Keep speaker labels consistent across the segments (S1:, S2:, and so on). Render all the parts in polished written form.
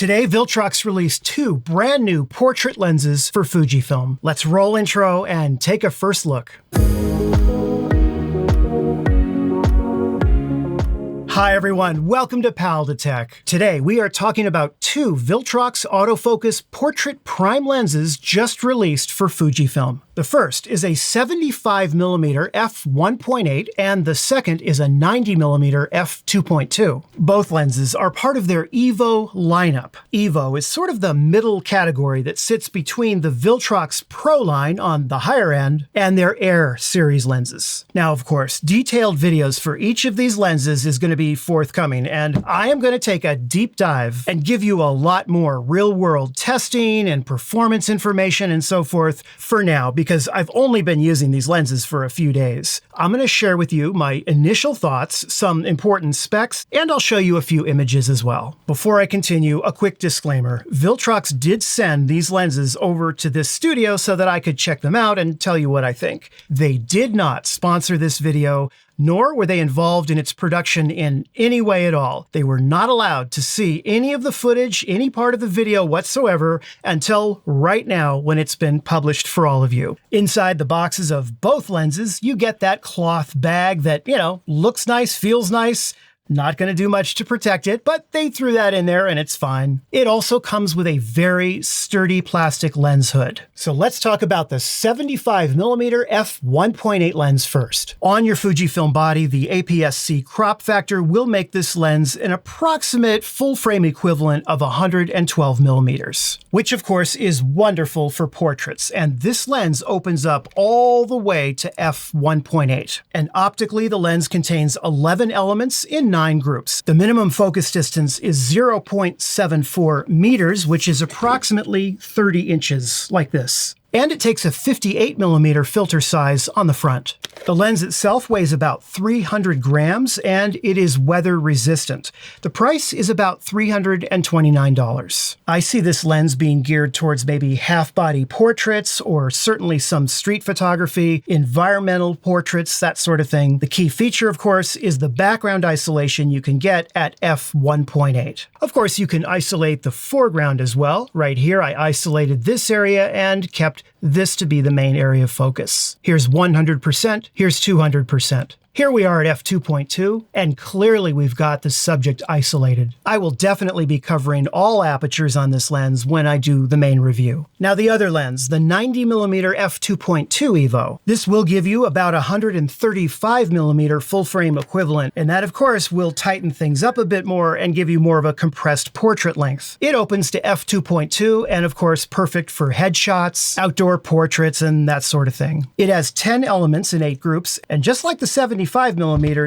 S1: Today, Viltrox released two brand new portrait lenses for Fujifilm. Let's roll intro and take a first look. Hi everyone, welcome to Pal to Tech. Today we are talking about two Viltrox autofocus portrait prime lenses just released for Fujifilm. The first is a 75mm f1.8 and the second is a 90mm f2.2. Both lenses are part of their EVO lineup. EVO is sort of the middle category that sits between the Viltrox Pro line on the higher end and their Air series lenses. Now, of course, detailed videos for each of these lenses is going to be forthcoming, and I am going to take a deep dive and give you a lot more real-world testing and performance information and so forth for now, because I've only been using these lenses for a few days. I'm going to share with you my initial thoughts, some important specs, and I'll show you a few images as well. Before I continue, a quick disclaimer. Viltrox did send these lenses over to this studio so that I could check them out and tell you what I think. They did not sponsor this video, nor were they involved in its production in any way at all. They were not allowed to see any of the footage, any part of the video whatsoever, until right now when it's been published for all of you. Inside the boxes of both lenses, you get that cloth bag that, looks nice, feels nice. Not going to do much to protect it, but they threw that in there and it's fine. It also comes with a very sturdy plastic lens hood. So let's talk about the 75mm f1.8 lens first. On your Fujifilm body, the APS-C crop factor will make this lens an approximate full frame equivalent of 112mm, which of course is wonderful for portraits. And this lens opens up all the way to f1.8. And optically, the lens contains 11 elements in 9 groups. The minimum focus distance is 0.74 meters, which is approximately 30 inches, like this. And it takes a 58mm filter size on the front. The lens itself weighs about 300 grams and it is weather resistant. The price is about $329. I see this lens being geared towards maybe half-body portraits or certainly some street photography, environmental portraits, that sort of thing. The key feature, of course, is the background isolation you can get at f1.8. Of course, you can isolate the foreground as well. Right here, I isolated this area and kept this to be the main area of focus. Here's 100%, here's 200%. Here we are at f2.2, and clearly we've got the subject isolated. I will definitely be covering all apertures on this lens when I do the main review. Now the other lens, the 90mm f2.2 EVO. This will give you about 135mm full frame equivalent, and that of course will tighten things up a bit more and give you more of a compressed portrait length. It opens to f2.2 and of course perfect for headshots, outdoor portraits, and that sort of thing. It has 10 elements in 8 groups, and just like the 75mm,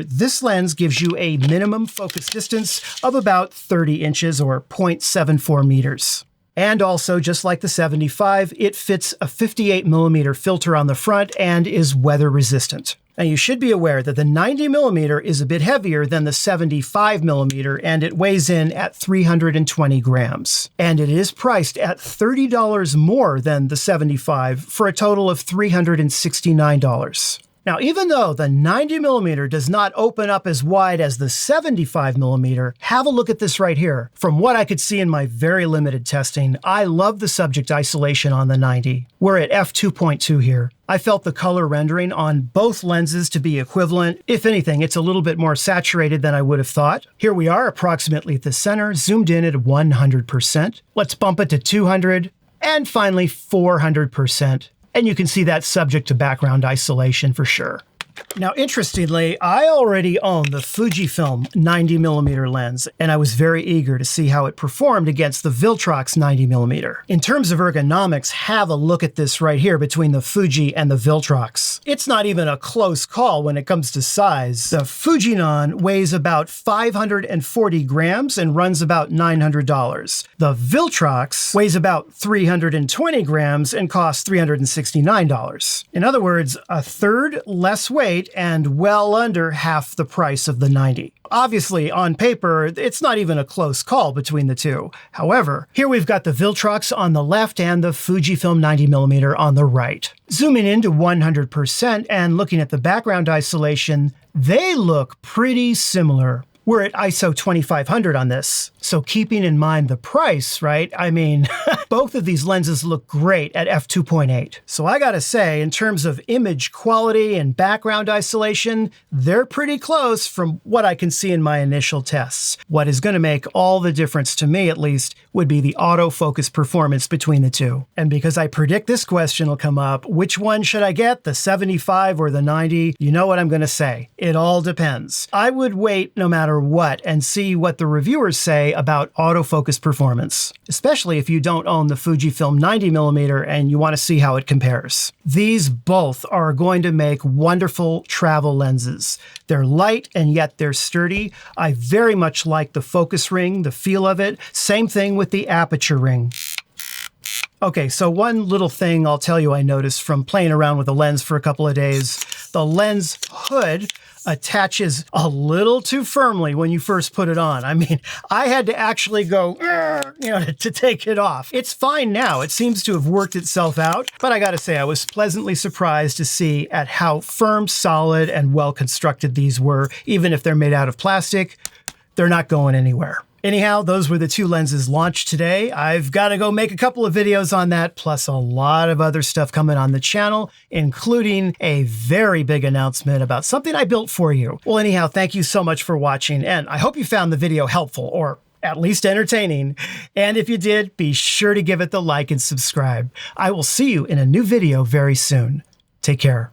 S1: this lens gives you a minimum focus distance of about 30 inches or 0.74 meters. And also, just like the 75, it fits a 58mm filter on the front and is weather resistant. Now you should be aware that the 90mm is a bit heavier than the 75mm and it weighs in at 320 grams. And it is priced at $30 more than the 75 for a total of $369. Now, even though the 90mm does not open up as wide as the 75mm, have a look at this right here. From what I could see in my very limited testing, I love the subject isolation on the 90. We're at f2.2 here. I felt the color rendering on both lenses to be equivalent. If anything, it's a little bit more saturated than I would have thought. Here we are, approximately at the center, zoomed in at 100%. Let's bump it to 200, and finally 400%. And you can see that subject to background isolation for sure. Now, interestingly, I already own the Fujifilm 90mm lens, and I was very eager to see how it performed against the Viltrox 90mm. In terms of ergonomics, have a look at this right here between the Fuji and the Viltrox. It's not even a close call when it comes to size. The Fujinon weighs about 540 grams and runs about $900. The Viltrox weighs about 320 grams and costs $369. In other words, a third less weight and well under half the price of the 90. Obviously, on paper, it's not even a close call between the two. However, here we've got the Viltrox on the left and the Fujifilm 90mm on the right. Zooming into 100% and looking at the background isolation, they look pretty similar. We're at ISO 2500 on this. So keeping in mind the price, right? I mean, both of these lenses look great at f2.8. So I gotta say, in terms of image quality and background isolation, they're pretty close from what I can see in my initial tests. What is gonna make all the difference, to me at least, would be the autofocus performance between the two. And because I predict this question will come up, which one should I get, the 75 or the 90? You know what I'm gonna say. It all depends. I would wait no matter what and see what the reviewers say about autofocus performance, especially if you don't own the Fujifilm 90mm and you want to see how it compares. These both are going to make wonderful travel lenses. They're light and yet they're sturdy. I very much like the focus ring, the feel of it. Same thing with the aperture ring. Okay, so one little thing I'll tell you I noticed from playing around with the lens for a couple of days. The lens hood attaches a little too firmly when you first put it on. I mean, I had to actually go, to take it off. It's fine now. It seems to have worked itself out, but I gotta say, I was pleasantly surprised to see at how firm, solid, and well constructed these were. Even if they're made out of plastic, they're not going anywhere. Anyhow, those were the two lenses launched today. I've got to go make a couple of videos on that, plus a lot of other stuff coming on the channel, including a very big announcement about something I built for you. Well, anyhow, thank you so much for watching, and I hope you found the video helpful, or at least entertaining. And if you did, be sure to give it the like and subscribe. I will see you in a new video very soon. Take care.